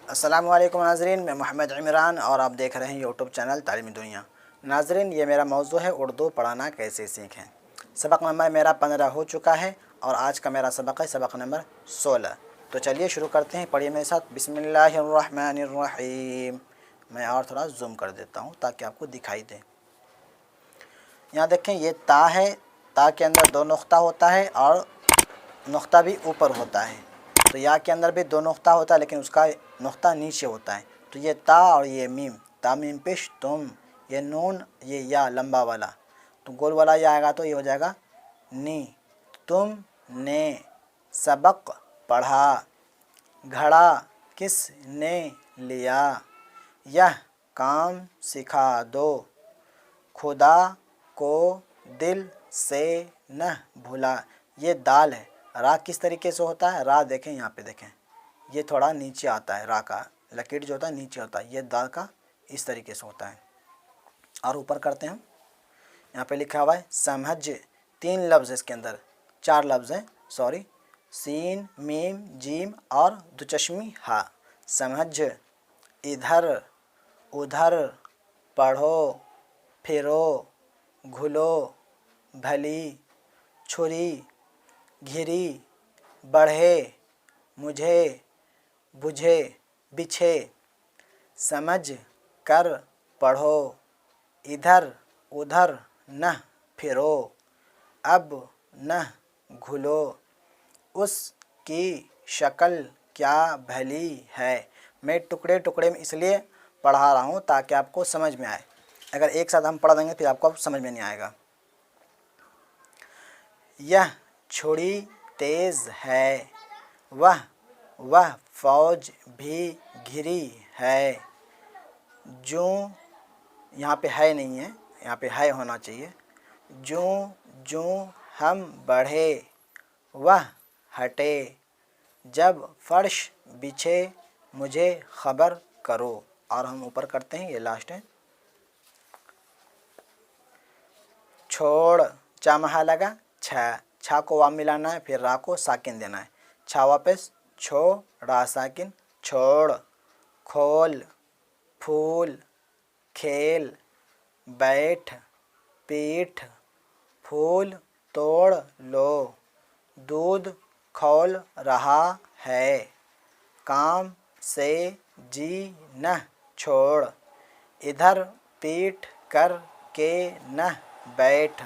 السلام علیکم ناظرین، میں محمد عمران اور آپ دیکھ رہے ہیں یوٹیوب چینل تعلیمی دنیا۔ ناظرین، یہ میرا موضوع ہے اردو پڑھنا کیسے سیکھیں۔ سبق نمبر میرا 15 ہو چکا ہے اور آج کا میرا سبق ہے سبق نمبر 16۔ تو چلیے شروع کرتے ہیں، پڑھیے میرے ساتھ۔ بسم اللہ الرحمن الرحیم۔ میں اور تھوڑا زوم کر دیتا ہوں تاکہ آپ کو دکھائی دے۔ یہاں دیکھیں، یہ تا ہے، تا کے اندر 2 نقطہ ہوتا ہے اور نقطہ بھی اوپر ہوتا ہے۔ تو یا کے اندر بھی 2 نقطہ ہوتا ہے لیکن اس کا نقطہ نیچے ہوتا ہے۔ تو یہ تا اور یہ میم، تا میم پیش تم، یہ نون، یہ یا لمبا والا، تو گول والا یہ آئے گا تو یہ ہو جائے گا نی۔ تم نے سبق پڑھا، گھڑا کس نے لیا، یہ کام سکھا دو، خدا کو دل سے نہ بھولا۔ یہ دال ہے۔ را کس طریقے سے ہوتا ہے؟ را دیکھیں، یہاں پہ دیکھیں، یہ تھوڑا نیچے آتا ہے، را کا لکیر جو ہوتا ہے نیچے ہوتا ہے، یہ دال کا اس طریقے سے ہوتا ہے۔ اور اوپر کرتے ہیں ہم، یہاں پہ لکھا ہوا ہے سمجھ، 3 لفظ اس کے اندر، 4 لفظ ہیں، سوری، سین، میم، جیم اور دو چشمی ہا۔ سمجھ، ادھر ادھر، پڑھو، پھرو، گھلو، بھلی، چھری، گھری، بڑھے، مجھے، بجھے، بچھے۔ سمجھ کر پڑھو، ادھر ادھر نہ پھرو، اب نہ گھلو، اس کی شکل کیا بھلی ہے۔ میں ٹکڑے ٹکڑے میں اس لیے پڑھا رہا ہوں تاکہ آپ کو سمجھ میں آئے۔ اگر ایک ساتھ ہم پڑھ دیں گے پھر آپ کو سمجھ میں نہیں آئے گا۔ یہ چھری تیز ہے، وہ فوج بھی گھری ہے، جوں، یہاں پہ ہے نہیں ہے، یہاں پہ ہے ہونا چاہیے، جوں جوں ہم بڑھے وہ ہٹے، جب فرش بچھے مجھے خبر کرو۔ اور ہم اوپر کرتے ہیں، یہ لاسٹ ہے۔ چھوڑ، چا مہا لگا چھا کو وام ملانا ہے، پھر را کو ساکن دینا ہے، چھا واپس، چھو، را ساکن، چھوڑ، کھول، پھول، کھیل، بیٹھ، پیٹھ، پھول توڑ لو، دودھ کھول رہا ہے، کام سے جی نہ چھوڑ، ادھر پیٹ کر کے نہ بیٹھ،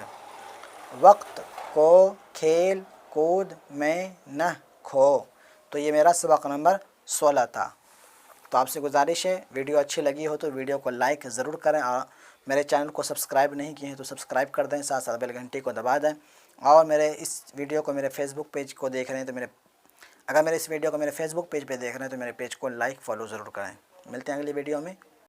وقت کو کھیل کود میں نہ کھو۔ تو یہ میرا سبق نمبر 16 تھا۔ تو آپ سے گزارش ہے، ویڈیو اچھی لگی ہو تو ویڈیو کو لائک ضرور کریں، اور میرے چینل کو سبسکرائب نہیں کیے ہیں تو سبسکرائب کر دیں، ساتھ ساتھ بیل گھنٹی کو دبا دیں، اور میرے اس ویڈیو کو میرے فیس بک پیج کو دیکھ رہے ہیں تو اگر میرے اس ویڈیو کو میرے فیس بک پیج پہ دیکھ رہے ہیں تو میرے پیج کو لائک فالو ضرور کریں۔ ملتے ہیں اگلی ویڈیو میں۔